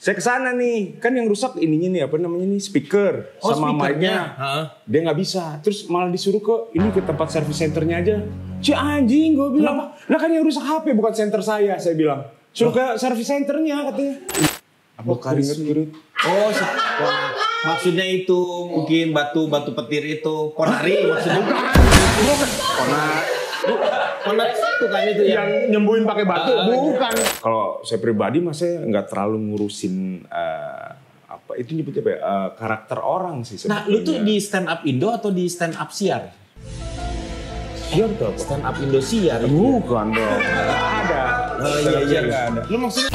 Saya kesana nih, kan yang rusak ininya nih apa namanya nih speaker sama mic-nya. Dia nggak bisa, terus malah disuruh ke tempat service centernya aja. Anjing, gue bilang. Lah kan yang rusak HP bukan center saya bilang. Suruh ke service centernya katanya. Apa karisma? Oh, maksudnya itu mungkin batu petir itu ponari maksudnya. Ponari itu kan itu yang nyembuhin pakai batu, bukan. Kalau saya pribadi saya nggak terlalu ngurusin apa itu nyebutnya apa ya, karakter orang sih sebetulnya. Nah, lu tuh di stand up Indo atau di stand up Siar? Siar tuh apa? Stand up Indo Siar. Bukan dong. Nggak ada. Iya nggak ada. Lu maksudnya?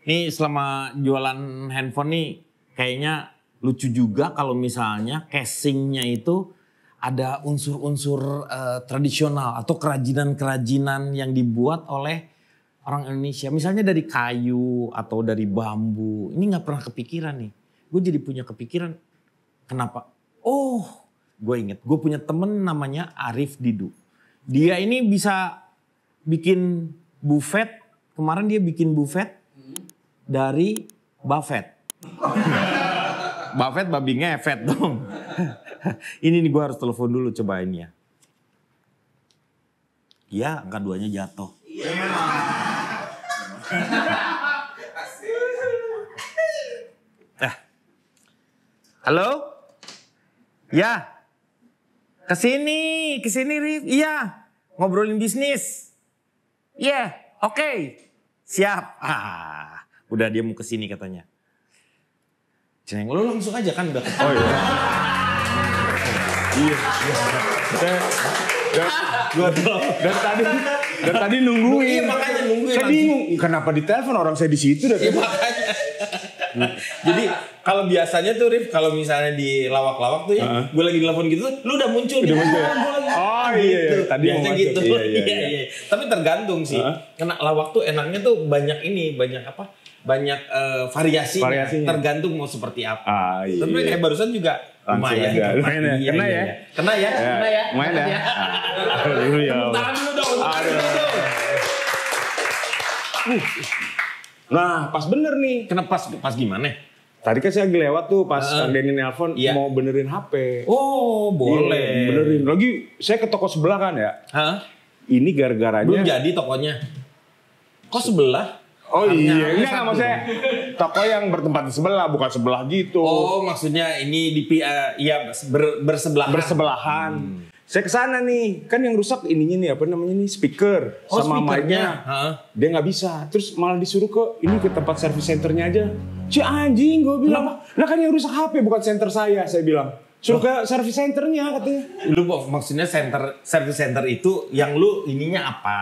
Nih selama jualan handphone nih kayaknya lucu juga kalau misalnya casingnya itu ada unsur-unsur tradisional atau kerajinan-kerajinan yang dibuat oleh orang Indonesia. Misalnya dari kayu atau dari bambu. Ini nggak pernah kepikiran nih. Gue jadi punya kepikiran kenapa? Oh, gue inget. Gue punya temen namanya Arif Didu. Dia ini bisa bikin buffet. Kemarin dia bikin buffet dari Buffett. Buffett babi ngefet dong. Ini nih gue harus telepon dulu, cobain ya. Iya, angka 2-nya jatuh. Halo? Ya. Kesini Rif. Iya. Ngobrolin bisnis. Iya, oke. Siap. Udah dia mau kesini katanya. Ceneng, lu langsung aja kan udah ketemu. Oh iya. Dan tadi nungguin. Iya makanya nungguin. Saya bingung, kenapa ditelepon orang saya di situ dah. Iya makanya. Jadi kalau biasanya tuh Rif, kalau misalnya di lawak-lawak tuh ya, gue lagi telepon gitu, lu udah muncul. Udah muncul. Oh iya, gitu. Tadi biasanya mau gitu. Iya. Tapi tergantung sih. Karena lawak tuh enaknya tuh banyak apa? Banyak variasinya. Tergantung mau seperti apa. Iya. Tapi kayak barusan juga lumayan. Kena ya. Kena ya. Lumayan ya. Tangan dulu dong. Nah, pas bener nih. Kenapa pas gimana? Tadi kan saya lagi lewat tuh pas Kang Denny nelpon mau benerin HP. Oh, boleh. Benerin. Lagi saya ke toko sebelah kan ya. Ini gara-garanya. Belum jadi tokonya. Kok sebelah? Oh iya, enggak maksudnya toko yang bertempat di sebelah, bukan sebelah gitu. Oh, maksudnya ini di bersebelahan. Saya kesana nih, kan yang rusak ininya nih apa namanya nih speaker sama mic-nya. Dia nggak bisa, terus malah disuruh ke tempat service centernya aja. Anjing, gue bilang. Lah kan yang rusak HP bukan center saya bilang. Suruh ke service centernya katanya. Lu maksudnya service center itu yang lu ininya apa?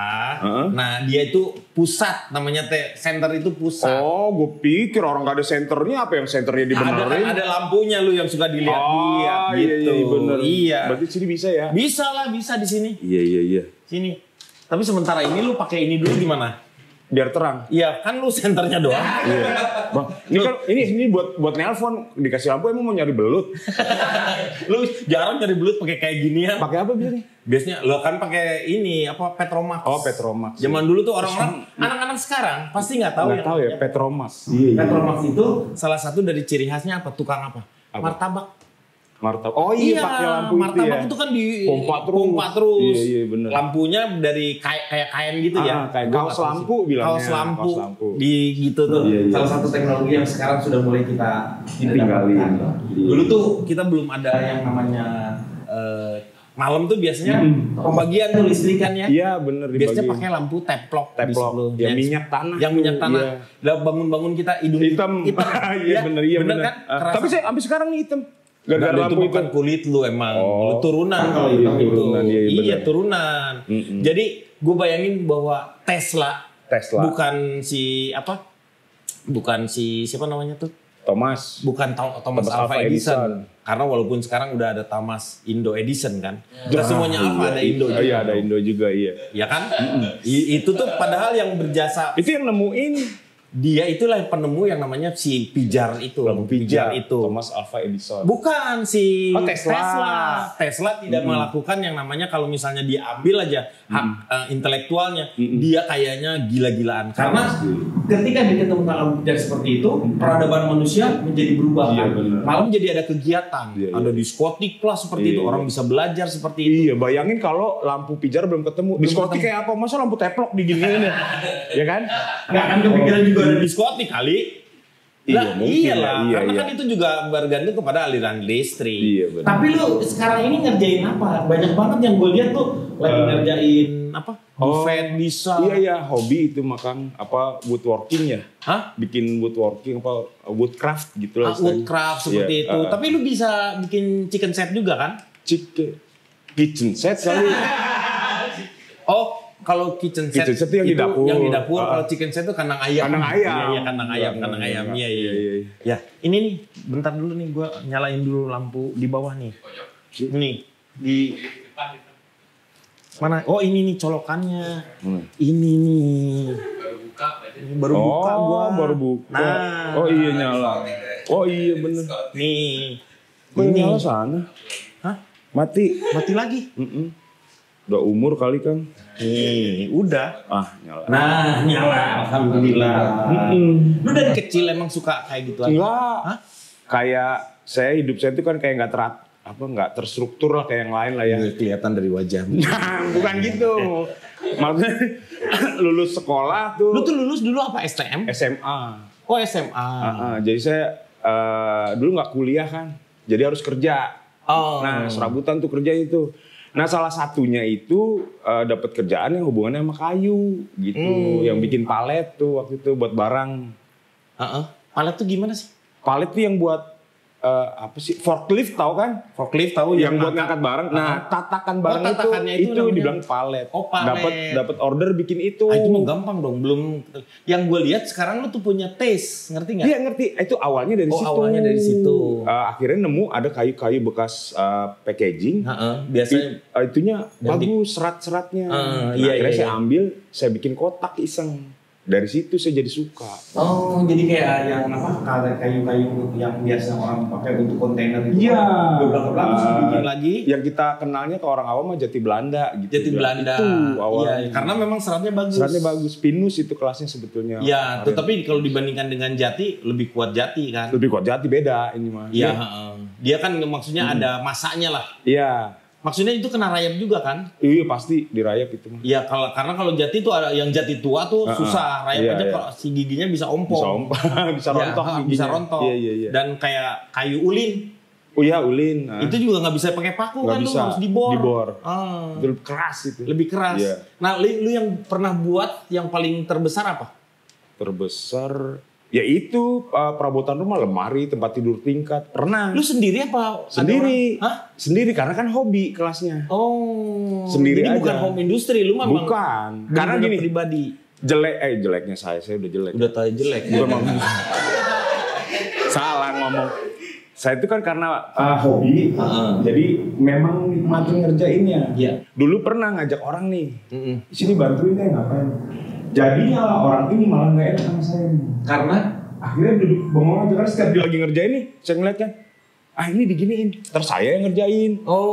Nah dia itu pusat namanya center itu pusat. Oh gue pikir orang gak ada centernya apa yang centernya dibenerin. Ada lampunya lu yang suka dilihat-lihat gitu. Iya bener. Iya. Berarti sini bisa ya? Bisa lah, bisa di sini. Iya. Sini. Tapi sementara ini lu pakai ini dulu gimana? Biar terang. Iya, kan lu senternya doang. Iya. Bang, ini buat nelpon dikasih lampu emang mau nyari belut. Lu jarang nyari belut pakai kayak ginian. Pakai apa biasanya? Biasanya lo kan pakai ini apa Petromax. Oh, Petromax. Zaman dulu tuh orang-orang anak-anak sekarang pasti nggak tahu ya Petromax. Petromax itu salah satu dari ciri khasnya apa? Tukang apa? Martabak. Oh iya, pakai lampu martabak itu kan di pompa terus. Iya bener. Lampunya dari kayak kain gitu ya. Kayak kaos lampu bilangnya. Kaos lampu. Di gitu tuh. Iya. Salah satu teknologi yang sekarang sudah mulai kita tinggalin. Dulu tuh kita belum ada yang namanya malam tuh biasanya pembagian tuh listrikannya. Iya bener. Biasanya pakai lampu teplok. Yang minyak tanah. Yang minyak tanah. Lah bangun-bangun kita hitam. Iya bener kan. Tapi saya sampai sekarang nih hitam. Gara-gara lampu itu bukan kulit lu emang. Lu turunan kalau hitam itu. Iya turunan. Jadi gue bayangin bahwa Tesla. Bukan siapa namanya tuh? Thomas. Bukan Thomas Alva Edison. Karena walaupun sekarang udah ada Thomas Indo Edison kan. Gak semuanya Alva ada Indo juga. Iya ada Indo juga iya. Ya kan? Itu tuh padahal yang berjasa. Itu yang nemuin Dia itulah penemu yang namanya si pijar itu. Lampu pijar itu. Thomas Alva Edison. Bukan si Tesla. Tesla tidak melakukan yang namanya kalau misalnya diambil aja hak intelektualnya, dia kayaknya gila-gilaan. Karena ketika diketemukan lampu pijar seperti itu, peradaban manusia menjadi berubah. Iya, malam jadi ada kegiatan, ada diskotik lah seperti itu, orang bisa belajar seperti itu. Iya, bayangin kalau lampu pijar belum ketemu. Diskotik kayak apa? Masa lampu teplok diginiin ya? Ya kan? Nggak akan kepikiran juga ada diskotik kali. Iya, iyalah, iya, karena iya. kan itu juga bergantung kepada aliran listrik. Iya, benar. Tapi lu sekarang ini ngerjain apa? Banyak banget yang gue lihat tuh lagi ngerjain apa? Defend bisa. Iya ya, hobi itu makan apa woodworking ya? Hah? Bikin woodworking apa woodcraft gitu lah. Woodcraft seperti itu. Tapi lu bisa bikin chicken set juga kan? Kitchen set kali. Oh, kalau kitchen set itu yang di dapur. Yang di dapur. Kalau chicken set itu kandang ayam. Kandang ayam. Iya, kandang ayam. Iya. Ya, ini nih, bentar dulu nih gue nyalain dulu lampu di bawah nih. Nih, di mana? Oh, ini nih colokannya. Ini nih. Baru buka gua. Baru buka. Nah. Oh iya nyala. Oh iya bener. Nih. Kok nyala sana? Hah? Mati. Mati lagi. Udah umur kali kan? Nih, udah. Nyala. Nah, nyala. Alhamdulillah. Lu dari kecil emang suka kayak gitu aja? Enggak. Hah? Kayak hidup saya itu kan kayak nggak terstruktur lah kayak yang lain lah ya. Kelihatan dari wajah. Nah, bukan gitu. Maksudnya lulus sekolah tuh. Lu tuh lulus dulu apa STM? SMA. Oh, SMA. Jadi saya dulu nggak kuliah kan. Jadi harus kerja. Oh. Nah, serabutan tuh kerja itu. Nah, salah satunya itu dapat kerjaan yang hubungannya sama kayu gitu. Yang bikin palet tuh waktu itu buat barang. Palet tuh gimana sih? Palet tuh yang buat apa sih? Forklift tahu kan? Forklift tahu yang buat ngangkat barang. Nah, tatakan barang itu dibilang palet. Oh, palet. Dapat order bikin itu. Itu mah gampang dong. Belum yang gue lihat sekarang lu tuh punya taste, ngerti nggak? Iya ngerti. Itu awalnya dari situ. Awalnya dari situ. Akhirnya nemu ada kayu-kayu bekas packaging. Biasanya itunya bagus serat-seratnya. Akhirnya saya ambil, saya bikin kotak iseng. Dari situ saya jadi suka. Oh, jadi kayak yang apa? Kayu-kayu yang biasa orang pakai untuk kontainer itu. Iya. Beberapa bikin lagi. Yang kita kenalnya ke orang awam mah jati Belanda gitu. Jati Belanda. Itu awalnya. Iya, karena memang seratnya bagus. Seratnya bagus. Pinus itu kelasnya sebetulnya. Iya, tetapi kalau dibandingkan dengan jati lebih kuat jati kan. Lebih kuat jati beda ini mah. Iya, dia kan maksudnya ada masanya lah. Iya. Maksudnya itu kena rayap juga kan? Iya pasti dirayap itu mah. Iya karena kalau jati itu ada yang jati tua tuh susah rayap aja kalau si giginya bisa ompong. Bisa rontok giginya. Bisa rontok. Iya. Dan kayak kayu ulin. Oh iya ulin. Itu juga nggak bisa pakai paku kan, bisa. Lu harus dibor. Itu lebih keras itu. Lebih keras. Iya. Nah, lu yang pernah buat yang paling terbesar apa? Terbesar ya itu perabotan rumah, lemari, tempat tidur tingkat. Pernah. Lu sendiri apa? Sendiri. Sendiri karena kan hobi kelasnya. Oh. Sendiri jadi aja. bukan home industry, lu memang. Bukan. Karena gini pribadi. Jeleknya saya udah jelek. Udah tahu jelek. Salah ngomong. Saya itu kan karena hobi, jadi memang nikmatin ngerjainnya. Iya. Dulu pernah ngajak orang nih, sini bantuin deh ngapain. Jadinya orang ini malah nggak enak sama saya. Karena akhirnya duduk bengong aja kan setiap dia lagi ngerjain nih, saya ngeliat kan, ini diginiin, terus saya yang ngerjain.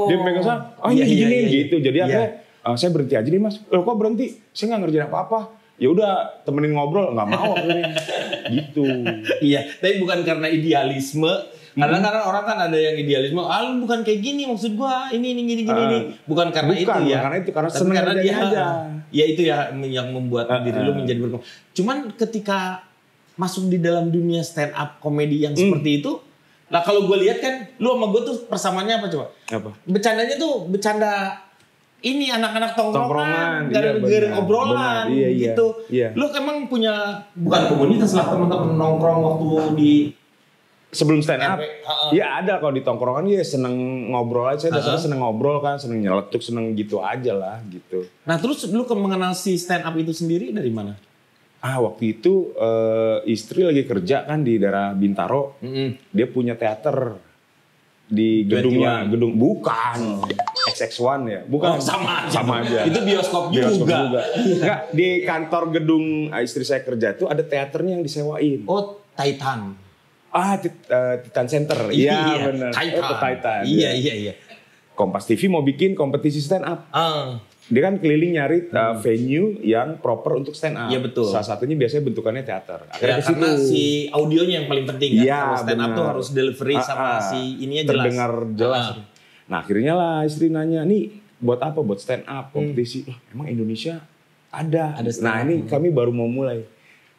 Dia pegang saya, ini diginiin gitu. Jadi akhirnya saya berhenti aja nih mas. Loh kok berhenti? Saya nggak ngerjain apa-apa. Ya udah temenin ngobrol, nggak mau akhirnya. Gitu. Iya, tapi bukan karena idealisme. Kadang-kadang orang kan ada yang idealisme, lu bukan kayak gini maksud gua, ini gini. Bukan karena itu ya. Karena itu, karena seneng karena dia aja. Ya itu ya yang membuat diri lu menjadi berkembang. Cuman ketika masuk di dalam dunia stand up komedi yang seperti itu, nah kalau gue lihat kan, lu sama gue tuh persamaannya apa coba? Apa? Bercandanya tuh bercanda ini anak-anak tongkrongan, gara-gara obrolan iya, gitu. Iya. Lu emang punya bukan komunitas lah teman-teman nongkrong waktu di sebelum stand up, ya ada kalau di tongkrongan ya seneng ngobrol aja. Saya dasarnya seneng ngobrol kan, seneng nyeletuk, seneng gitu aja lah gitu. Nah terus lu mengenal si stand up itu sendiri dari mana? Waktu itu istri lagi kerja kan di daerah Bintaro, dia punya teater di gedung bukan. XX1 ya? Bukan. Sama aja. Itu bioskop juga. Enggak, di kantor gedung istri saya kerja tuh ada teaternya yang disewain. Oh, Titan. Titan Center. Iya, benar. Titan. Iya. Kompas TV mau bikin kompetisi stand up. Dia kan keliling nyari venue yang proper untuk stand up. Iya, betul. Salah satunya biasanya bentukannya teater. Ya, karena si audionya yang paling penting kan. Iya, kalau stand up tuh harus delivery sama si ininya jelas. Terdengar jelas. Nah, akhirnya lah istri nanya, "Nih, buat apa? Buat stand up kompetisi." Emang Indonesia ada. Nah, ini kami baru mau mulai.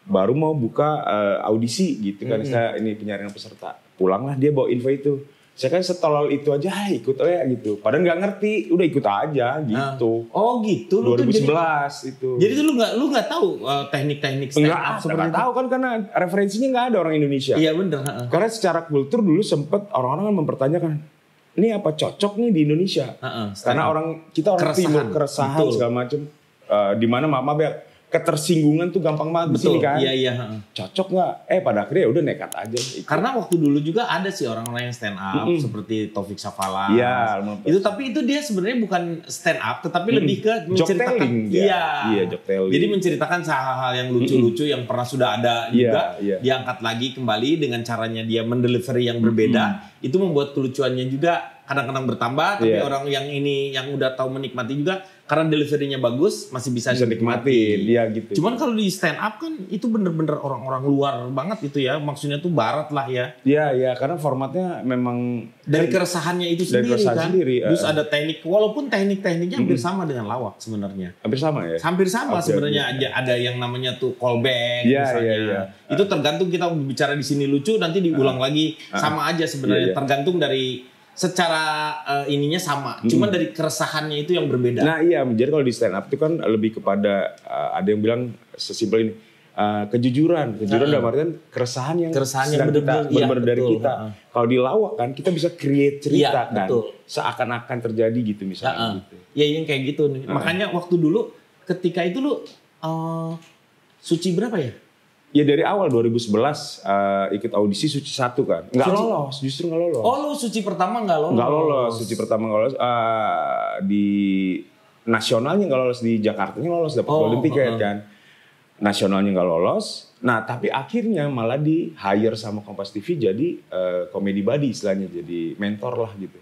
Baru mau buka audisi gitu kan. Saya ini penyaringan peserta. Pulanglah dia bawa info itu. Saya kan setolol itu aja ikut aja gitu. Padahal nggak ngerti, udah ikut aja gitu. Oh gitu. 2011 itu. Jadi lu nggak tahu teknik-teknik stand up seperti itu? Nggak tahu kan karena referensinya nggak ada orang Indonesia. Iya bener. Karena secara kultur dulu sempet orang-orang kan mempertanyakan, ini apa cocok nih di Indonesia? Karena kita orang timur keresahan segala macam. Di mana mama ketersinggungan tuh gampang banget di sini kan. Iya. Cocok nggak? Pada akhirnya udah nekat aja. Karena waktu dulu juga ada sih orang-orang yang stand up seperti Taufik Safala. Iya. Tapi itu dia sebenarnya bukan stand up, tetapi lebih ke menceritakan. Iya, joke-telling. Jadi menceritakan hal-hal yang lucu-lucu yang pernah sudah ada juga diangkat lagi kembali dengan caranya dia mendelivery yang berbeda. Itu membuat kelucuannya juga kadang-kadang bertambah, tapi orang yang ini yang udah tahu menikmati juga karena deliverynya bagus masih bisa nikmatin. Iya gitu. Cuman kalau di stand up kan itu bener-bener orang-orang luar banget itu ya, maksudnya tuh barat lah ya. Iya, karena formatnya memang dari keresahannya itu sendiri kan. Terus ada teknik, walaupun tekniknya hampir sama dengan lawak sebenarnya. Hampir sama ya? Hampir sama sebenarnya. Ada yang namanya tuh callback misalnya. Iya. Itu tergantung kita bicara di sini lucu, nanti diulang lagi sama aja sebenarnya. Tergantung dari secara ininya sama, cuman dari keresahannya itu yang berbeda. Nah iya, jadi kalau di stand up itu kan lebih kepada ada yang bilang sesimpel ini kejujuran dalam artian keresahan yang benar-benar dari kita. Kalau di lawak kan kita bisa create cerita kan, seakan-akan terjadi gitu misalnya. Gitu. Ya yang kayak gitu nih. Makanya waktu dulu ketika itu lu Suci berapa ya? Ya dari awal 2011 ikut audisi Suci 1 kan. Justru nggak lolos. Oh lu Suci pertama nggak lolos? Nggak lolos, Suci pertama nggak lolos. Di nasionalnya nggak lolos, di Jakartanya lolos, dapat golden ticket kan. Nasionalnya nggak lolos. Nah tapi akhirnya malah di hire sama Kompas TV jadi comedy buddy istilahnya, jadi mentor lah gitu.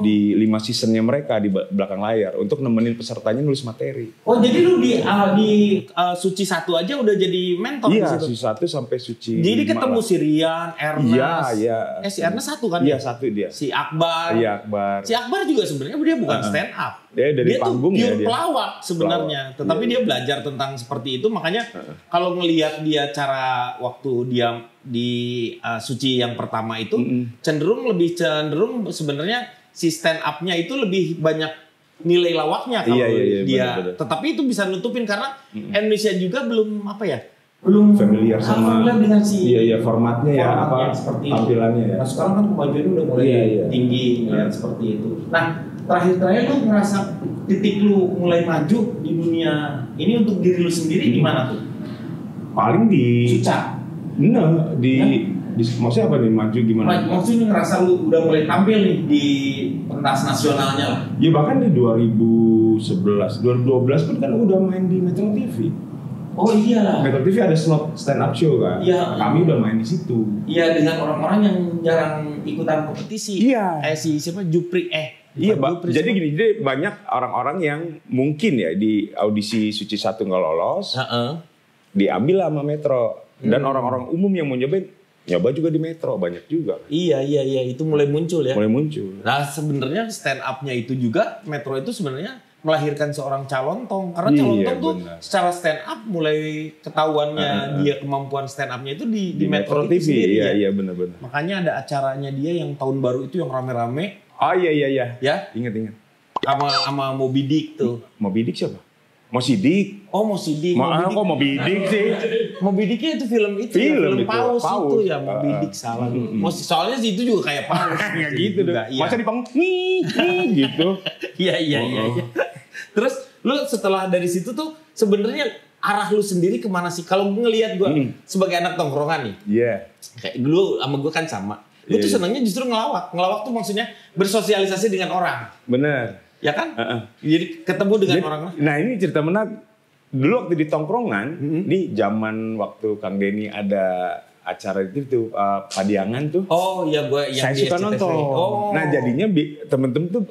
Di 5 seasonnya mereka di belakang layar untuk nemenin pesertanya nulis materi. Oh jadi lu di Suci 1 aja udah jadi mentor di situ? Iya, Suci 1 sampai Suci 5. Jadi ketemu si Rian, Ernest. Iya. Si Ernest 1 kan? Iya, 1 dia. Si Akbar. Iya, Akbar. Si Akbar juga sebenarnya dia bukan stand up. Dia dari panggung ya. Dia tuh pure pelawak sebenarnya. Tetapi dia belajar tentang seperti itu, makanya kalau ngelihat dia cara waktu dia di Suci yang pertama itu cenderung sebenarnya si stand up-nya itu lebih banyak nilai lawaknya kalau dia. Bener. Tetapi itu bisa nutupin karena Indonesia juga belum belum familiar sama dengan si formatnya ya, seperti tampilannya itu. ya. Nah sekarang kan kemajuan udah mulai tinggi seperti itu. Nah terakhir lu ngerasa titik lu mulai maju di dunia ini untuk diri lu sendiri gimana tuh? Paling di Suca. Maksudnya apa nih maju gimana? Maksudnya ngerasa lu udah mulai tampil nih di pentas nasionalnya lah. Ya bahkan di 2011, 2012 pun kan udah main di Metro TV. Oh iyalah. Metro TV ada slot stand up show kan. Iya. Kami udah main di situ. Iya, dengan orang-orang yang jarang ikutan kompetisi. Iya. Siapa Jupri Iya, jadi gini, jadi banyak orang-orang yang mungkin ya di audisi Suci 1 nggak lolos, diambil sama Metro. Dan orang-orang umum yang mau nyoba juga di Metro, banyak juga. Iya, itu mulai muncul ya. Mulai muncul. Nah sebenarnya stand up-nya itu juga, Metro itu sebenarnya melahirkan seorang Calontong. Karena Calontong tuh secara stand up mulai ketahuannya dia kemampuan stand up-nya itu di Metro TV sendiri. Iya, benar-benar. Makanya ada acaranya dia yang tahun baru itu yang rame-rame. Oh iya. Ya? Ingat. Sama Moby Dick tuh. Moby Dick siapa? Mo Sidik. Oh, Mo Sidik. Kok Moby Dick sih? Moby Dicknya itu film Paus itu ya, Moby Dick salah. Soalnya sih itu juga kayak Paus. Nggak gitu dong. Masa di panggung nih gitu. Iya. Terus lu setelah dari situ tuh sebenarnya arah lu sendiri kemana sih? Kalau ngelihat gua sebagai anak tongkrongan nih. Iya. Kayak dulu sama gua kan sama. Gue tuh senangnya justru ngelawak. Ngelawak tuh maksudnya bersosialisasi dengan orang. Bener. Ya kan? Jadi ketemu dengan orang. Nah ini cerita menarik. Dulu waktu di tongkrongan, nih zaman waktu Kang Denny ada acara itu tuh Padiangan tuh. Oh iya, gue yang saya suka nonton. Oh. Nah jadinya temen-temen tuh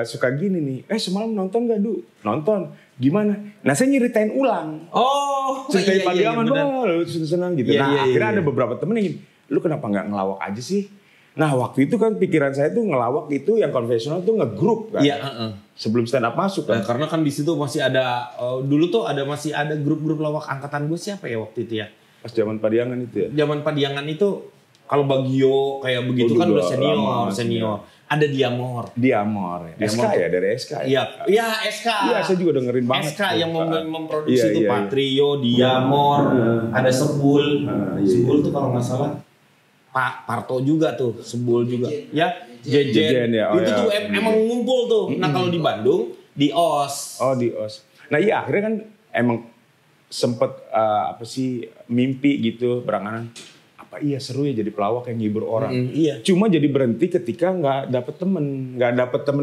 suka gini nih. Semalam nonton gak Du? Nonton. Gimana? Nah saya nyeritain ulang. Oh. Ceritain Padiangan, iya, lu senang gitu. Akhirnya ada beberapa temen yang lu kenapa nggak ngelawak aja sih? Nah waktu itu kan pikiran saya tuh ngelawak itu yang konvensional tuh ngegrup kan. Iya. Sebelum stand up masuk kan. Karena kan di situ masih ada dulu tuh masih ada grup-grup lawak angkatan gue siapa ya waktu itu ya? Pas zaman Padiangan itu ya. Zaman Padiangan itu kalau Bagio kayak begitu kan udah senior. Ada Diamor. SK ya dari SK. Iya SK. Iya saya juga dengerin banget. SK yang memproduksi itu Patrio, Diamor, ada Sebul. Sebul tuh kalau nggak salah Pak Parto juga tuh, Sebul juga. Ya, Jejen ya. Itu tuh emang ngumpul tuh. Nah kalau di Bandung di OS. Oh di OS. Nah iya akhirnya kan emang sempet mimpi gitu berangan. Apa iya seru ya jadi pelawak yang ngibur orang. Iya. Cuma jadi berhenti ketika nggak dapet temen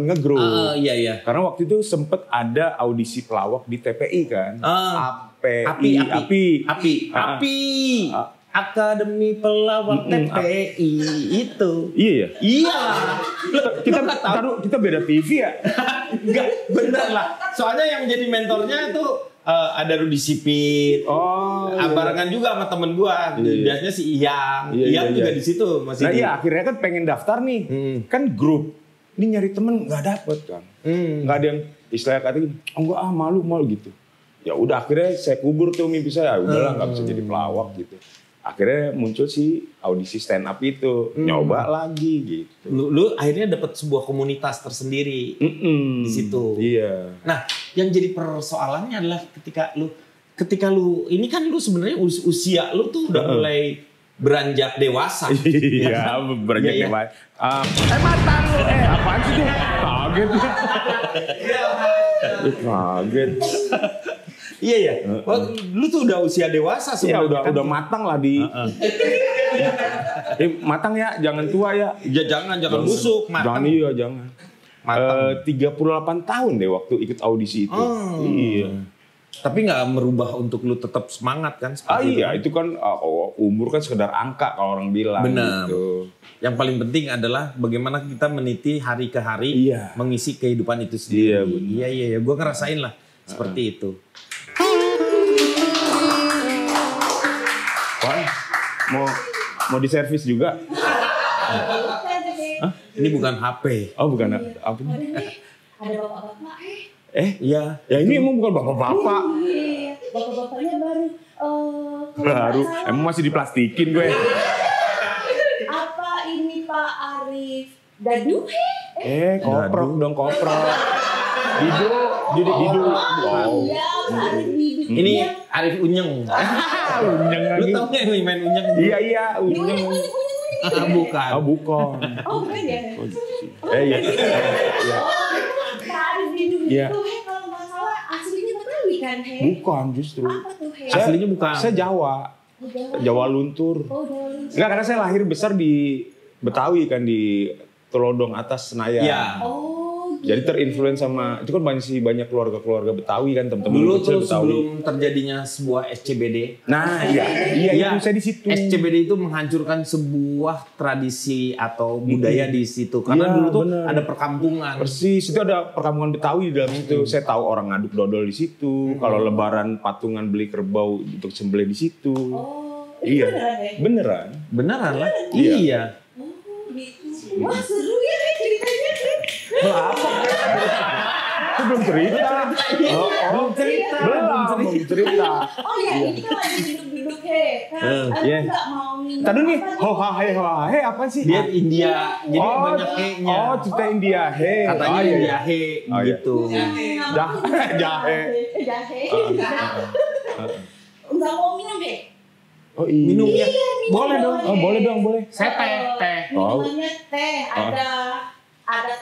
ngegrup. Iya. Karena waktu itu sempet ada audisi pelawak di TPI kan. Api. Akademi Pelawak TPI itu. Iya ya? Iya. Kita beda TV ya? Enggak, bener lah. Soalnya yang jadi mentornya tuh ada Rudi Sipit. Barengan juga sama temen gua. Biasanya si Iyang. Iyang juga di situ masih. Nah iya akhirnya kan pengen daftar nih. Kan grup. Ini nyari temen nggak dapet kan. Nggak ada yang istilahnya kata gini. Enggak malu gitu. Ya udah akhirnya saya kubur tuh mimpi saya. Udahlah nggak bisa jadi pelawak gitu. Akhirnya muncul si audisi stand up itu, nyoba lagi gitu. Lu akhirnya dapat sebuah komunitas tersendiri di situ. Iya. Nah, yang jadi persoalannya adalah ketika lu ini kan lu sebenarnya usia lu tuh udah mulai beranjak dewasa. Iya, beranjak dewasa. Mata lu, apaan sih tuh? Kaget. Kaget. Iya ya. Lu tuh udah usia dewasa sebenarnya. Iya, udah matang lah di. Matang ya, jangan tua ya. Ya jangan busuk, matang. Jangan. Matang. 38 tahun deh waktu ikut audisi itu. Iya. Tapi nggak merubah untuk lu tetap semangat kan? Iya, itu kan umur kan sekedar angka kalau orang bilang. Benar. Gitu. Yang paling penting adalah bagaimana kita meniti hari ke hari, mengisi kehidupan itu sendiri. Iya. Gue ngerasain lah seperti itu. Mau diservis juga? Ini bukan HP. Oh bukan apa? Ada bapak-bapak Iya. Ya ini emang bukan bapak-bapak. Bapak-bapaknya baru. Emang masih diplastikin gue. Apa ini Pak Arif Dadu? Koprok dong koprok. Didu. Iya, Pak Arif Didu. Ini Arif Unyeng. Unyeng lagi. Lu tau gak yang main Unyeng? Iya, Unyeng. Bukan. Bukan. Oh, bukan ya? Iya. Pak Arif Didu Iya. itu kalau nggak salah aslinya Betawi kan? Bukan justru. Apa tuh? Aslinya bukan. Saya Jawa. Jawa Luntur. Oh, Jawa Luntur. Enggak, karena saya lahir besar di Betawi kan di Telodong atas Senayan. Iya. Jadi terinfluence sama itu kan banyak keluarga-keluarga Betawi kan teman-teman dulu tuh Betawi. Sebelum terjadinya sebuah SCBD. Nah, iya itu saya di situ. SCBD itu menghancurkan sebuah tradisi atau budaya di situ karena dulu tuh ada perkampungan. Persis, itu ada perkampungan Betawi di dalam situ. Saya tahu orang ngaduk dodol di situ. Kalau lebaran patungan beli kerbau untuk sembelih di situ. Iya. Beneran. Beneran lah. Iya. Oh, gitu. Wah, seru ya ceritanya. Apa? Itu belum cerita. Belum cerita. Oh ya, ini kan lagi duduk-duduk kan. Enggak mau minum. Tadi nih, he apa sih? Dia India, jadi banyak he-nya. Oh, cerita India he. Katanya India he gitu. Jahe. Enggak mau minum deh. Oh iya. Minum ya? Boleh dong. Oh, boleh dong, boleh. Saya teh. Minumannya teh, ada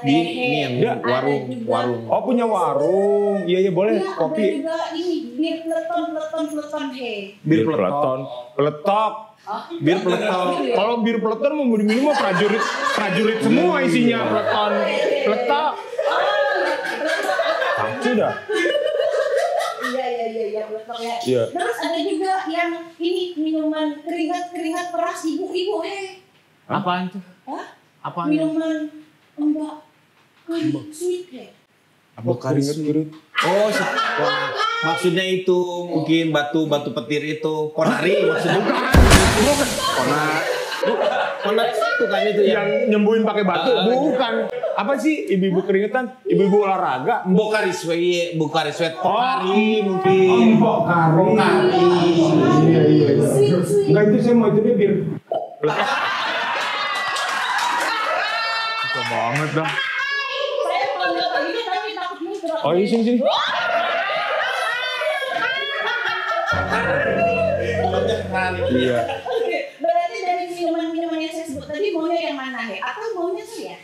teh. Ini yang warung. Oh, punya warung. Iya, boleh. Iya, Kopi. ada juga ini bir peleton he. Bir peleton. Peletok. Bir peleton. Kalau bir peleton mau minum mah prajurit semua isinya peleton. Peletok. sudah. Iya, betul ya. Iya. Terus ada juga yang ini minuman keringat peras ibu-ibu, Apaan tuh? Hah? Apaan? Minuman mbak sweet, Apa keringet? Oh, maksudnya itu mungkin batu petir itu ponari maksudnya. Ponari itu kan itu Yang nyembuhin pakai batu, bukan. Apa sih ibu-ibu keringetan? Ibu-ibu olahraga? Pokari sweat pokari mungkin. Pokari. Iya. Enggak, itu saya mau itu deh biar. Suka banget dah. Saya panggil ini tapi takut muncul. Oh iya sini. Iya. Oke, berarti dari minuman-minuman yang saya sebut tadi maunya yang mana, Atau maunya saya,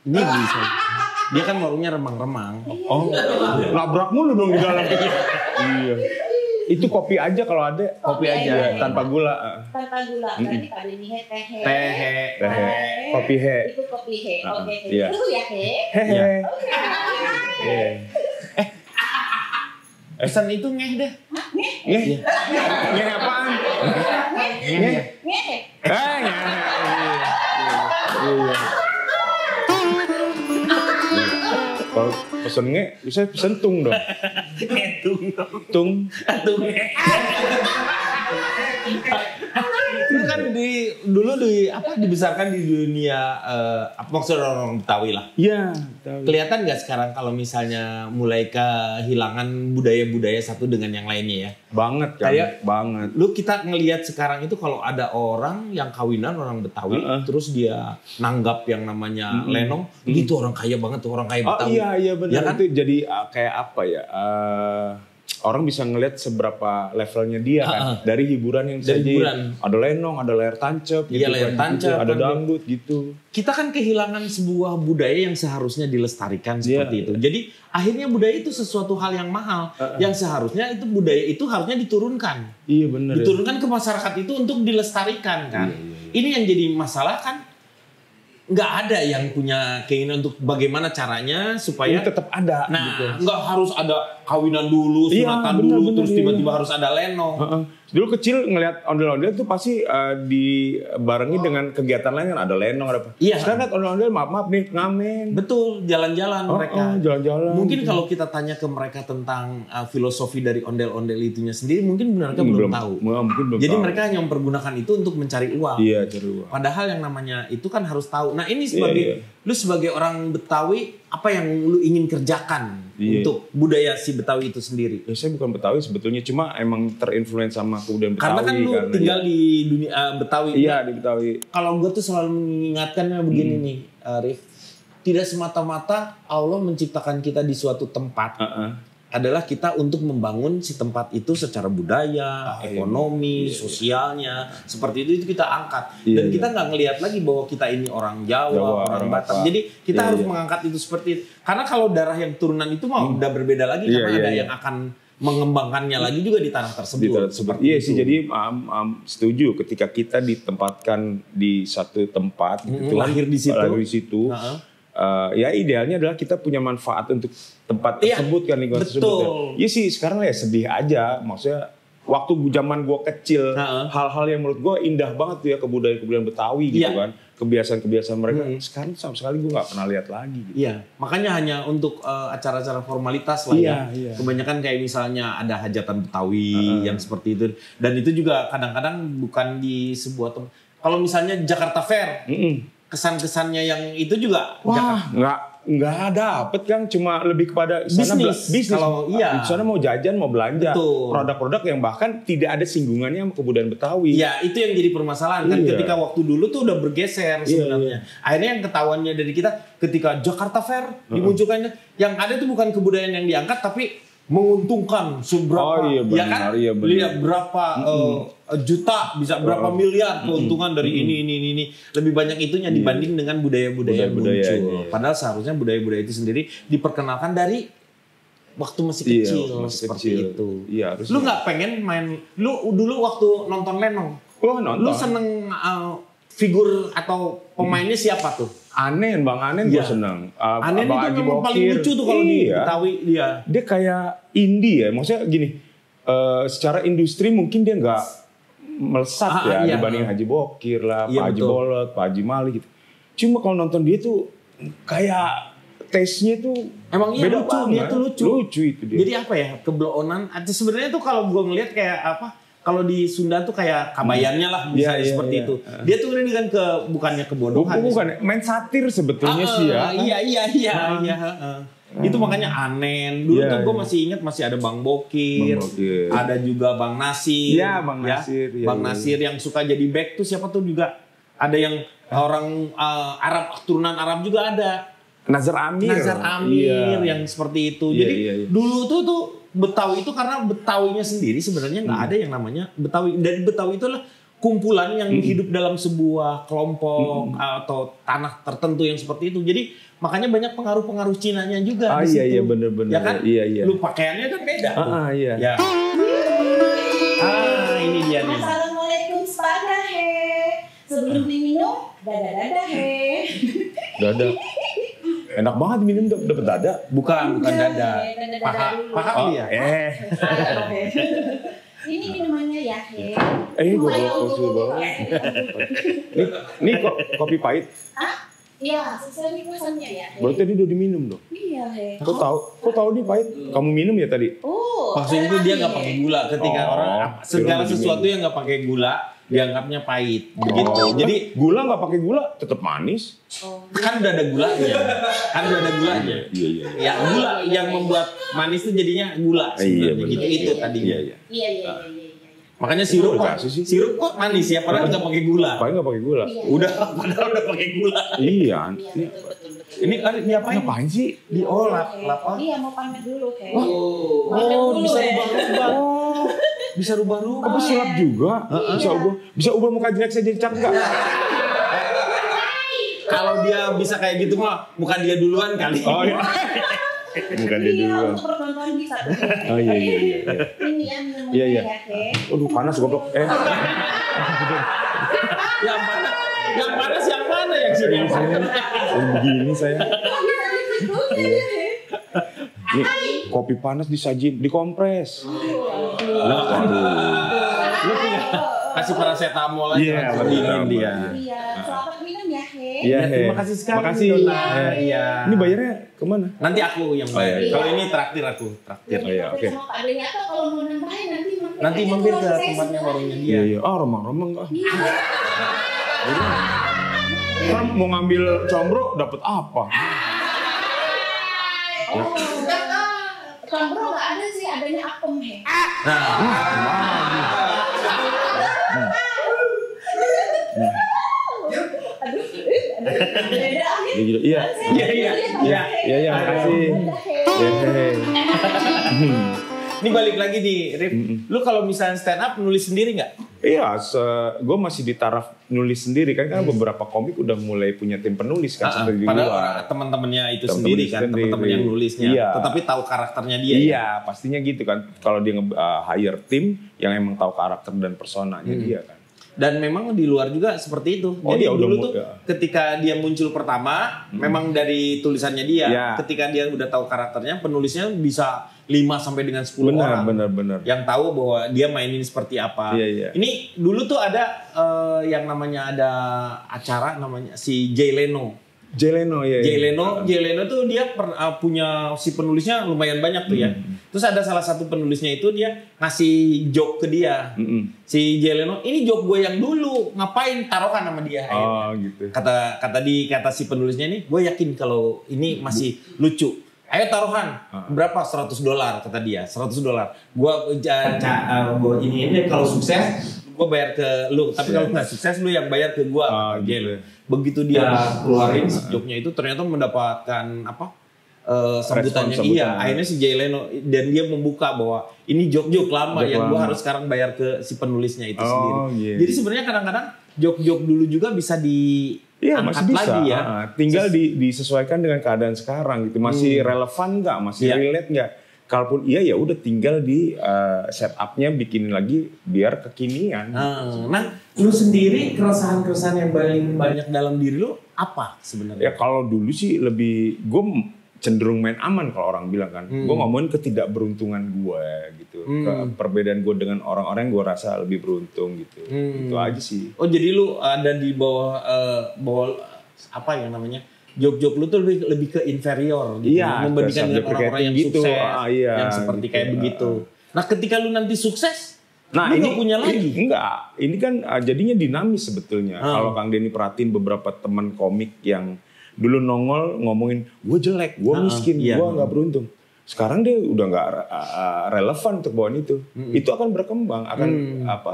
Ini bisa. Dia kan warungnya remang-remang. Oh, labrak mulu dong di dalam. Iya. Itu kopi aja kalau ada. Kopi aja Tanpa gula. Tanpa gula. Berarti pada ini teh. Teh. Kopi he. Itu kopi he. Oke. Iya. Itu ya he. Hehe. Pesan itu ngeh deh. Ngeh apaan? Ngeh. Iya. Kalau pesen nge, bisa pesen tung dong. Tung. Itu kan dulu dibesarkan di dunia maksud orang Betawi lah. Iya. Kelihatan nggak sekarang kalau misalnya mulai kehilangan budaya-budaya satu dengan yang lainnya ya? Banget kan? Banget. Lu kita ngelihat sekarang itu kalau ada orang yang kawinan orang Betawi, terus dia nanggap yang namanya lenong, itu orang kaya banget tuh, orang kaya Betawi. Oh iya benar. Ya kan? Itu jadi kayak apa ya? Orang bisa ngelihat seberapa levelnya dia kan dari hiburan yang disajiin. Ada lenong, ada layar tancap, iya, layar tancap, ada dangdut gitu. Kita kan kehilangan sebuah budaya yang seharusnya dilestarikan seperti itu. Jadi akhirnya budaya itu sesuatu hal yang mahal yang seharusnya itu budaya itu harusnya diturunkan. Iya benar. Diturunkan ke masyarakat itu untuk dilestarikan kan. Iya. Ini yang jadi masalah kan. Nggak ada yang punya keinginan untuk bagaimana caranya supaya tetap ada. Nah, gitu. nggak harus ada kawinan dulu, sunatan dulu, terus tiba-tiba harus ada lenong. Dulu kecil ngelihat ondel-ondel tuh pasti dibarengi dengan kegiatan lain kan, ada lenong, ada apa. Iya. Sekarang kan ondel-ondel maaf nih ngamen. Betul, jalan-jalan mereka. Jalan-jalan. Mungkin kalau kita tanya ke mereka tentang filosofi dari ondel-ondel itunya sendiri, mungkin mereka belum tahu. Mungkin belum Jadi tahu. mereka hanya mempergunakan itu untuk mencari uang. Iya, cari uang. Padahal yang namanya itu kan harus tahu. Nah ini sebagai lu sebagai orang Betawi, apa yang lu ingin kerjakan untuk budaya si Betawi itu sendiri? Ya, saya bukan Betawi sebetulnya, cuma emang terinfluence sama kebudayaan Betawi. Karena kan lu tinggal di dunia Betawi. Iya, di Betawi. Kalau gue tuh selalu mengingatkannya begini nih, Rif. Tidak semata-mata Allah menciptakan kita di suatu tempat. Adalah kita untuk membangun si tempat itu secara budaya, ekonomi, sosialnya, seperti itu kita angkat. Dan kita nggak ngelihat lagi bahwa kita ini orang Jawa, orang Batak. Jadi kita harus mengangkat itu seperti itu. Karena kalau darah yang turunan itu mah udah berbeda lagi, karena ada yang akan mengembangkannya lagi juga di tanah tersebut. Iya sih, jadi setuju ketika kita ditempatkan di satu tempat, lahir di situ. Ya idealnya adalah kita punya manfaat untuk tempat tersebut kan, lingkungan tersebut. Iya sih, sekarang ya sedih aja. Maksudnya waktu zaman gue kecil, hal-hal yang menurut gue indah banget tuh ya, kebudayaan Betawi gitu kan, kebiasaan-kebiasaan mereka. Sekarang sama sekali gue nggak pernah lihat lagi. Gitu. Iya, makanya hanya untuk acara-acara formalitas lah ya. Kebanyakan kayak misalnya ada hajatan Betawi yang seperti itu, dan itu juga kadang-kadang bukan di sebuah tempat. Kalau misalnya Jakarta Fair. Kesan-kesannya yang itu juga nggak dapet kan, cuma lebih kepada bisnis. Kalau di sana mau jajan, mau belanja produk-produk yang bahkan tidak ada singgungannya sama kebudayaan Betawi. Iya, itu yang jadi permasalahan kan, ketika waktu dulu tuh udah bergeser sebenarnya. Akhirnya yang ketahuannya dari kita ketika Jakarta Fair dimunculkan, yang ada tuh bukan kebudayaan yang diangkat tapi menguntungkan seberapa, lihat berapa juta, bisa berapa miliar keuntungan dari ini. Lebih banyak itunya dibanding dengan budaya-budaya yang muncul. Padahal seharusnya budaya-budaya itu sendiri diperkenalkan dari waktu masih kecil, seperti itu. Iya, lu nggak pengen main, lu dulu waktu nonton lenong, nonton. Lu seneng figur atau pemainnya siapa tuh? Anen, Bang Anen gue seneng. Anen itu memang paling lucu tuh kalau di Betawi dia. Dia kayak indie ya, maksudnya gini. Secara industri mungkin dia nggak melesat dibanding Haji Bokir lah, Pak Haji Bolot, Pak Haji Mali gitu. Cuma kalau nonton dia tuh kayak taste-nya tuh emang beda lucu, banget. Dia tuh lucu. Lucu itu dia. Jadi apa ya, keblonan. Sebenarnya tuh kalau gue ngeliat kayak apa, kalau di Sunda tuh kayak kabayannya lah, misalnya seperti itu. Dia tuh ini kan bukannya kebodohan. Bukan, main satir sebetulnya sih ya. Iya. Itu makanya Anen. Dulu tuh gue masih ingat masih ada Bang Bokir. Ada juga Bang Nasir. Iya, Bang Nasir. Bang Nasir yang suka jadi back tuh siapa tuh juga. Ada yang orang Arab, turunan Arab juga ada. Nazar Amir yang seperti itu. Jadi dulu tuh Betawi itu karena Betawinya sendiri sebenarnya nggak ada yang namanya Betawi. Dari Betawi itu adalah kumpulan yang hidup dalam sebuah kelompok atau tanah tertentu yang seperti itu. Jadi makanya banyak pengaruh-pengaruh Cinanya juga di situ. Iya bener-bener. Ya kan? Iya. Lu pakaiannya kan beda. Iya. Ya. Ini dia nih. Assalamualaikum sepatah he. Sebelum diminum, dada he. Dada. Enak banget minum dapat dada. Bukan dada. Paha dia. Ini minumannya ya he. Gue banget. Ini kopi pahit. Hah? Iya, sesuai pesannya ya. Berarti tadi udah diminum dong. Iya he. Kok tahu nih pahit? Kamu minum ya tadi? Maksudnya itu dia nggak pakai gula. Ketika orang segala sesuatu yang nggak pakai gula dianggapnya pahit begitu. Jadi gula nggak pakai gula tetap manis. Kan udah ada gulanya. Iya. Ya gula yang membuat manis itu jadinya gula sebenarnya gitu. Itu tadinya. Iya. Makanya sirup kok manis ya padahal nggak pakai gula. Padahal nggak pakai gula. Padahal udah pakai gula. Iya. Ini ngapain sih? Diolah. Iya, mau pamer dulu he. Bisa rubah-rubah. Bisa rubah-rubah. Kamu sulap juga? Bisa ubah muka jelek saya jadi cakep nggak? Kalau dia bisa kayak gitu mah, bukan dia duluan kali. Oh iya. Bukan dia duluan. Untuk pertontonan bisa. Oh iya. Ini yang minumannya ya he. Aduh panas goblok. Yang panas yang mana yang sini? Begini saya. Nih, kopi panas disajin, dikompres. Lu punya kasih paracetamol aja dingin dia. Iya, selamat minum ya he. Iya, terima kasih sekali. Makasih. Iya. Ini bayarnya kemana? Nanti aku yang bayar. Kalau ini traktir aku. Oh iya, oke. Sama Pak Deni atau kalau mau nambahin nanti mampir ke tempatnya warungnya dia. Iya. Remang-remang enggak. Kan mau ngambil combro dapat apa? Combro nggak ada sih, adanya apem he. Iya, makasih. Ini balik lagi di Rip. Lu kalau misalnya stand up nulis sendiri nggak? Iya, gue masih di taraf nulis sendiri kan karena beberapa komik udah mulai punya tim penulis kan seperti di luar. Padahal teman-temannya itu sendiri kan, teman-teman yang nulisnya. Iya. Tetapi tahu karakternya dia. Iya, pastinya gitu kan. Kalau dia hire tim yang emang tahu karakter dan personanya dia kan. Dan memang di luar juga seperti itu. Jadi dulu tuh ketika dia muncul pertama, memang dari tulisannya dia. Ketika dia udah tahu karakternya, penulisnya bisa 5 sampai dengan 10 orang. Benar. Yang tahu bahwa dia mainin seperti apa. Iya. Ini dulu tuh ada yang namanya ada acara namanya si Jay Leno. Jay Leno tuh dia punya si penulisnya lumayan banyak tuh ya. Terus ada salah satu penulisnya itu dia ngasih joke ke dia. Si Jay Leno, ini joke gue yang dulu, ngapain taruhkan sama dia. Oh gitu. Kata si penulisnya ini, gue yakin kalau ini masih lucu. Ayo taruhan, berapa? $100 kata dia, $100. Gue ini kalau sukses gue bayar ke lu, tapi kalau nggak sukses lu yang bayar ke gue. Gitu. Begitu dia keluarin joke-nya itu ternyata mendapatkan sambutannya. Iya, akhirnya si Jay Leno dan dia membuka bahwa ini joke-joke lama yang gue harus sekarang bayar ke si penulisnya itu sendiri. Jadi sebenarnya kadang-kadang joke-joke dulu juga bisa masih bisa. Lagi ya. Tinggal disesuaikan dengan keadaan sekarang gitu. Masih relevan nggak? Masih relate nggak? Kalaupun iya ya udah tinggal di setupnya bikinin lagi biar kekinian. Nah, lu sendiri keresahan yang paling banyak dalam diri lu apa sebenarnya? Ya kalau dulu sih lebih gue cenderung main aman kalau orang bilang kan. Gue ngomongin ketidakberuntungan gue gitu. Perbedaan gue dengan orang-orang yang gue rasa lebih beruntung gitu. Itu aja sih. Oh jadi lu ada di bawah apa yang namanya? Job-job lu tuh lebih ke inferior gitu. Iya, membandingkan dengan orang-orang yang gitu. sukses. Iya, yang seperti gitu. kayak begitu. Nah ketika lu nanti sukses, lu ini gak punya lagi? Enggak, ini kan jadinya dinamis sebetulnya. Kalau Kang Denny perhatiin beberapa teman komik yang dulu nongol ngomongin gue jelek, gue miskin, gue nggak beruntung. Sekarang dia udah nggak relevan untuk bawaan itu. Itu akan berkembang, akan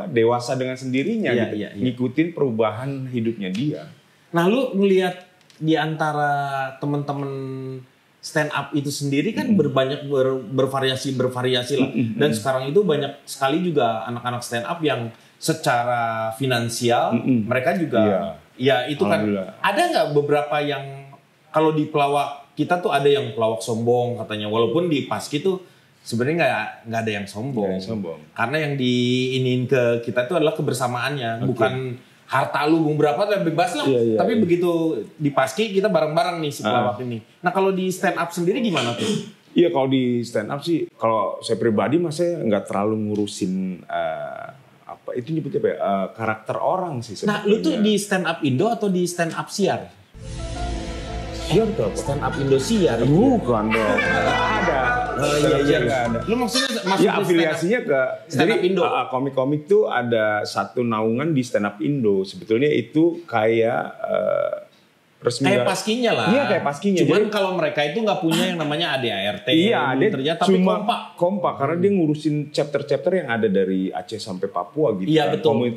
dewasa dengan sendirinya gitu. Ngikutin perubahan hidupnya dia. Nah lu ngelihat di antara teman-teman stand up itu sendiri kan bervariasi lah. Dan sekarang itu banyak sekali juga anak-anak stand up yang secara finansial mereka juga ya itu kan ada nggak beberapa yang kalau di pelawak kita tuh ada yang pelawak sombong katanya, walaupun di Paski tuh sebenarnya nggak ada yang sombong. Karena yang diinin ke kita tuh adalah kebersamaannya, bukan harta lu berapa tuh bebas lah. Tapi begitu di Paski kita bareng-bareng nih si pelawak ini. Nah kalau di stand up sendiri gimana tuh? Iya kalau di stand up sih, kalau saya pribadi saya nggak terlalu ngurusin apa itu nyebutnya apa ya, karakter orang sih sebetulnya. Nah lu tuh di stand up Indo atau di stand up Siar? Siar tuh apa? Stand up Indosiar. Bukan dong. Ada. Iya nggak ada. Lu maksudnya ya afiliasinya ke stand up Indo. Komik-komik tuh ada satu naungan di stand up Indo. Sebetulnya itu kayak resmi. Kayak Paskinya lah. Iya kayak Paskinya. Cuman kalau mereka itu nggak punya yang namanya ADART. Iya, dia ternyata cuma kompak karena dia ngurusin chapter-chapter yang ada dari Aceh sampai Papua gitu. Iya kan. betul.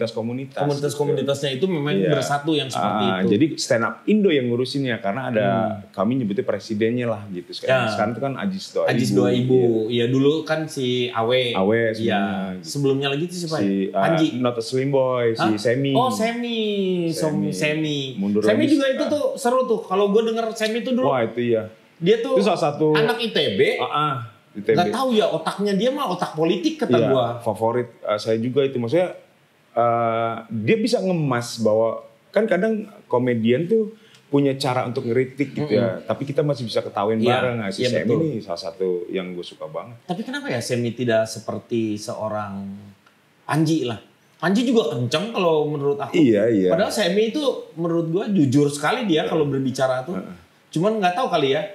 Komunitas-komunitasnya itu memang bersatu yang seperti itu. Jadi stand up Indo yang ngurusinnya karena ada kami nyebutnya presidennya lah gitu. Sekarang itu kan Ajis Doa Ibu. Iya dulu kan si Awe. Iya. Gitu. Sebelumnya lagi itu siapa? Si Anji. Not a Slim Boy, si Semi. Oh Semi. Mundur Semi juga itu tuh seru tuh. Kalau gue denger Semi itu dulu. Wah itu iya. Dia tuh itu salah satu anak ITB. Gak tahu ya otaknya dia mah otak politik kata gue. Favorit saya juga itu. Maksudnya dia bisa ngemas bahwa kan kadang komedian tuh punya cara untuk ngeritik gitu ya. Tapi kita masih bisa ketawain bareng. Si Semi ini salah satu yang gue suka banget. Tapi kenapa ya Semi tidak seperti seorang Panji lah? Panji juga kenceng kalau menurut aku. Iya. Padahal Semi itu menurut gue jujur sekali dia kalau berbicara tuh. Cuman nggak tahu kali ya.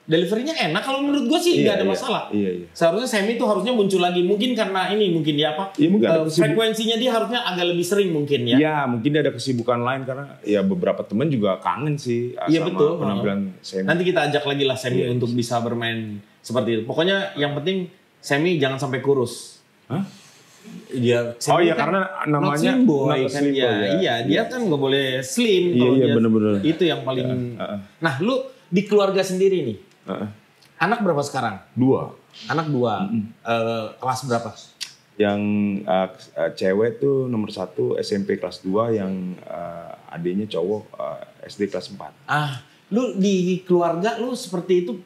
Deliverynya enak kalau menurut gue sih nggak ada masalah. Iya. Seharusnya Semi itu harusnya muncul lagi. Mungkin karena ini mungkin dia apa? Iya, frekuensinya dia harusnya agak lebih sering mungkin ya. Iya mungkin dia ada kesibukan lain karena ya beberapa teman juga kangen sih sama penampilan Semi. Nanti kita ajak lagi lah Semi untuk bisa bermain seperti itu. Pokoknya yang penting Semi jangan sampai kurus. Hah? Dia kan karena namanya kan dia kan nggak boleh slim kalau dia bener-bener. Itu yang paling. Nah lu di keluarga sendiri nih anak berapa sekarang? 2. Anak 2. Kelas berapa? Yang cewek tuh nomor 1 SMP kelas 2, yang adiknya cowok SD kelas 4. Lu di keluarga lu seperti itu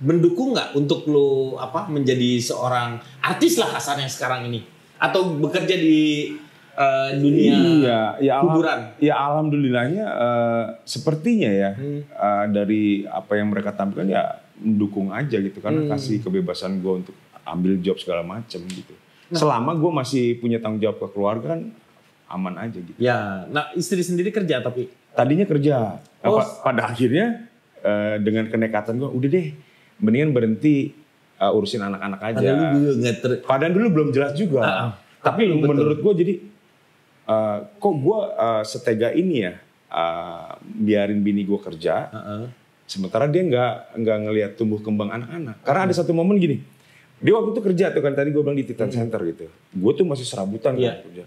mendukung nggak untuk lu menjadi seorang artis lah kasarnya sekarang ini? Atau bekerja di dunia hiburan? Ya alhamdulillahnya sepertinya ya dari apa yang mereka tampilkan ya mendukung aja gitu karena kasih kebebasan gue untuk ambil job segala macam gitu. Selama gue masih punya tanggung jawab ke keluarga kan aman aja gitu. Ya, nah istri sendiri kerja tapi? Tadinya kerja. Pada akhirnya dengan kenekatan gue udah deh mendingan berhenti urusin anak-anak aja. Padahal dulu belum jelas juga. Tapi menurut gue jadi kok gue setega ini ya biarin bini gue kerja. Sementara dia nggak ngelihat tumbuh kembang anak-anak. Karena ada satu momen gini. Dia waktu itu kerja tuh kan tadi gue bilang di Titan Center gitu. Gue tuh masih serabutan kan kerja.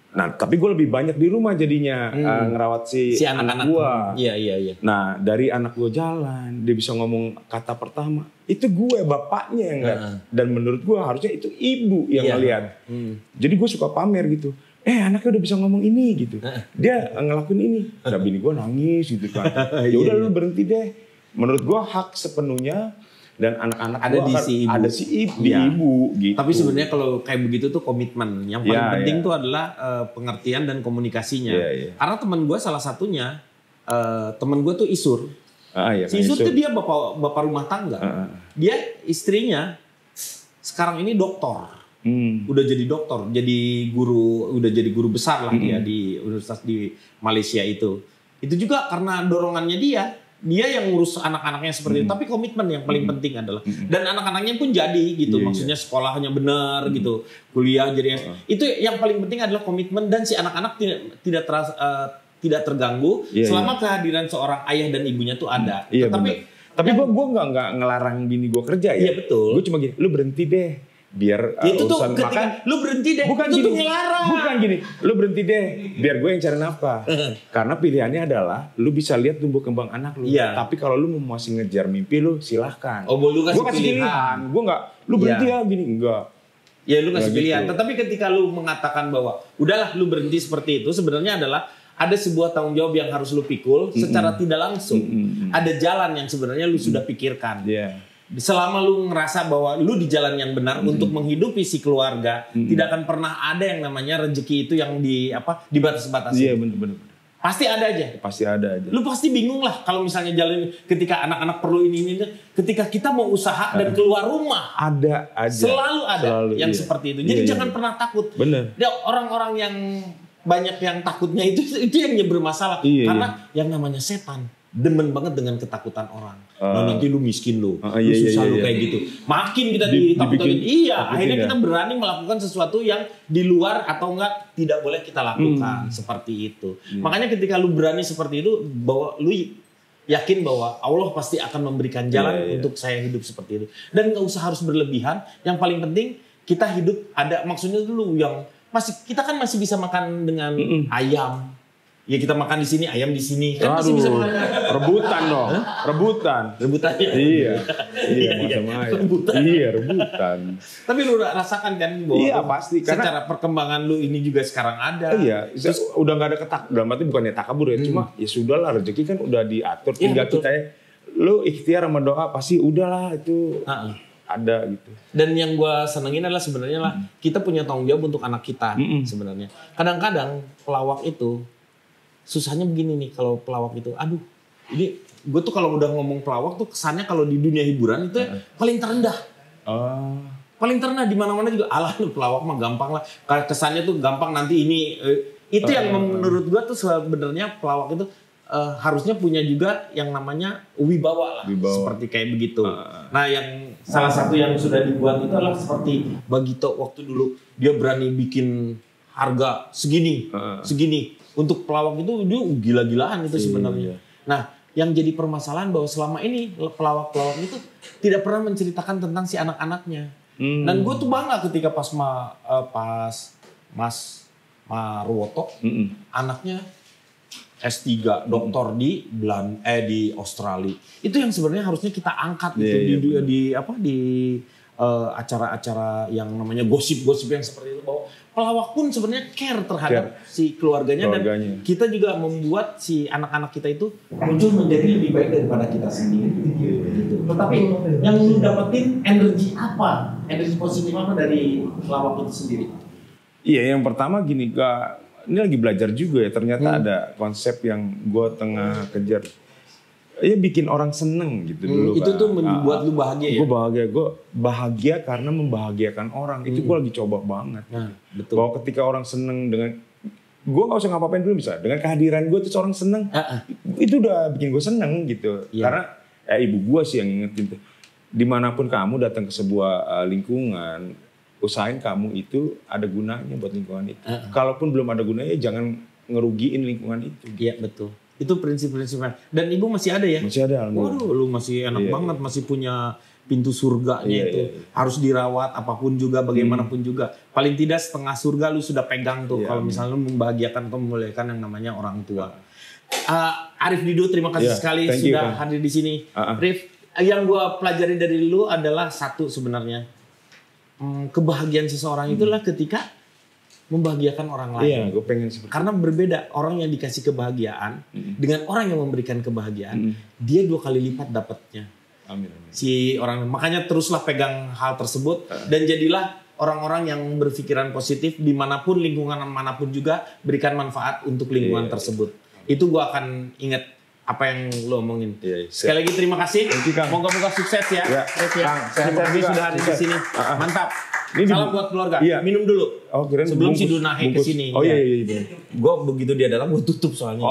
Nah tapi gue lebih banyak di rumah jadinya ngerawat si anak gue. Iya. Nah dari anak gue jalan, dia bisa ngomong kata pertama. Itu gue bapaknya yang ngeliat. Dan menurut gue harusnya itu ibu yang ngeliat. Jadi gue suka pamer gitu. Anaknya udah bisa ngomong ini gitu. Dia ngelakuin ini. Nah bini gue nangis gitu kan. Ya udah lu berhenti deh. Menurut gue hak sepenuhnya. Dan anak-anak ada di si ibu gitu. Tapi sebenarnya kalau kayak begitu tuh komitmen. Yang paling penting tuh adalah pengertian dan komunikasinya. Karena teman gue salah satunya temen gue tuh Isur. Iya, Si Isur tuh dia bapak rumah tangga. Dia istrinya sekarang ini doktor. Udah jadi dokter, udah jadi guru besar lah dia di universitas di Malaysia itu. Itu juga karena dorongannya dia yang ngurus anak-anaknya seperti itu. Tapi komitmen yang paling penting adalah dan anak-anaknya pun jadi gitu, maksudnya sekolahnya benar gitu, kuliah jadi itu yang paling penting adalah komitmen dan si anak-anak tidak terganggu selama kehadiran seorang ayah dan ibunya tuh ada. Tapi gue nggak ngelarang bini gue kerja ya. Iya betul. Gue cuma gini, lu berhenti deh. Biar itu tuh urusan ketika lu berhenti deh, bukan itu gini, tuh ngelarang. Bukan gini, lu berhenti deh, biar gue yang cari nafkah. Karena pilihannya adalah lu bisa lihat tumbuh kembang anak lu. Tapi kalau lu masih ngejar mimpi lu, silahkan. Lu gue kasih pilihan. Gue nggak, lu berhenti ya gini, enggak. Ya lu kasih pilihan. Gitu. Tetapi ketika lu mengatakan bahwa udahlah lu berhenti seperti itu, sebenarnya adalah ada sebuah tanggung jawab yang harus lu pikul secara tidak langsung. Ada jalan yang sebenarnya lu sudah pikirkan. Selama lu ngerasa bahwa lu di jalan yang benar untuk menghidupi si keluarga, tidak akan pernah ada yang namanya rezeki itu yang dibatas-batasi. Iya benar. Pasti ada aja. Pasti ada aja. Lu pasti bingung lah kalau misalnya jalan ketika anak-anak perlu ini. Ketika kita mau usaha dan keluar rumah. Ada aja. Selalu ada yang seperti itu. Jadi jangan pernah takut. Bener. Orang-orang yang banyak yang takutnya itu yang bermasalah. Karena yang namanya setan demen banget dengan ketakutan orang. Nanti lu miskin lu susah lu kayak gitu. Makin kita ditakutin, akhirnya kita berani melakukan sesuatu yang di luar atau enggak tidak boleh kita lakukan seperti itu. Makanya ketika lu berani seperti itu, bahwa lu yakin bahwa Allah pasti akan memberikan jalan untuk saya hidup seperti itu. Dan nggak usah harus berlebihan. Yang paling penting kita hidup ada maksudnya dulu yang kita kan masih bisa makan dengan ayam. Ya kita makan di sini, ayam di sini. Kan masih bisa makan. Rebutan dong. Rebutannya. Iya. Rebutan. Tapi lu rasakan kan bahwa pasti karena secara perkembangan lu ini juga sekarang ada. Iya, udah enggak ada dalam arti bukannya takabur ya, cuma ya sudahlah rezeki kan udah diatur, tinggal kita lu ikhtiar sama doa pasti udahlah itu. Ada gitu. Dan yang gue senengin adalah sebenarnya lah kita punya tanggung jawab untuk anak kita sebenarnya. Kadang-kadang pelawak itu susahnya begini nih, kalau pelawak itu, ini gue tuh kalau udah ngomong pelawak tuh kesannya kalau di dunia hiburan itu paling terendah. Paling terendah di mana-mana juga. Alah lu pelawak mah gampang lah. Kesannya tuh gampang nanti ini. Itu yang menurut gue tuh sebenarnya pelawak itu harusnya punya juga yang namanya wibawa lah. Seperti kayak begitu. Nah yang salah satu yang sudah dibuat itu adalah seperti Bagito waktu dulu. Dia berani bikin harga segini. Untuk pelawak itu dia gila-gilaan itu sebenarnya. Nah, yang jadi permasalahan bahwa selama ini pelawak-pelawak itu tidak pernah menceritakan tentang si anak-anaknya. Dan gue tuh bangga ketika pas Mas Marwoto, anaknya S3 doktor di Australia. Itu yang sebenarnya harusnya kita angkat di acara-acara yang namanya gosip-gosip yang seperti itu, bahwa pelawak pun sebenarnya care terhadap si keluarganya dan kita juga membuat si anak-anak kita itu muncul menjadi lebih baik daripada kita sendiri gitu. Tetapi yang lu dapetin energi positif apa dari pelawak itu sendiri? Iya, yang pertama gini, ini lagi belajar juga ya, ternyata ada konsep yang gue tengah kejar. Ya bikin orang seneng gitu dulu. Itu tuh membuat lu bahagia ya? Gue bahagia karena membahagiakan orang. Itu gue lagi coba banget. Betul. Bahwa ketika orang seneng dengan, gue gak usah ngapa-ngapain dulu bisa. Dengan kehadiran gue terus orang seneng. Itu udah bikin gue seneng gitu. Karena ibu gue sih yang ingetin tuh. Dimanapun kamu datang ke sebuah lingkungan, usahain kamu itu ada gunanya buat lingkungan itu. Kalaupun belum ada gunanya, jangan ngerugiin lingkungan itu. Iya betul. Itu prinsip-prinsipnya. Dan ibu masih ada ya? Masih ada. Waduh, lu masih enak banget. Masih punya pintu surganya itu. Harus dirawat apapun juga, bagaimanapun juga. Paling tidak setengah surga lu sudah pegang tuh. Kalau misalnya lu membahagiakan atau memuliakan yang namanya orang tua. Arif Dido, terima kasih sekali sudah hadir di sini. Rif, yang gue pelajari dari lu adalah satu sebenarnya. Kebahagiaan seseorang itulah ketika membahagiakan orang lain. Iya, gue pengen seperti karena berbeda orang yang dikasih kebahagiaan dengan orang yang memberikan kebahagiaan, dia 2 kali lipat dapatnya. Amin. Si orang, makanya teruslah pegang hal tersebut dan jadilah orang-orang yang berpikiran positif dimanapun lingkungan manapun juga, berikan manfaat untuk lingkungan tersebut. Itu gue akan ingat apa yang lo omongin. Iya, Sekali lagi terima kasih. Kang. Moga-moga sukses ya. Kang, Terima kasih sudah hadir di sini. Mantap. Ini Salam buat keluarga. Iya. Minum dulu. Oh, kirain sebelum bungkus, si Dunahe ke sini. Oh iya. Gue begitu dia datang gue tutup soalnya.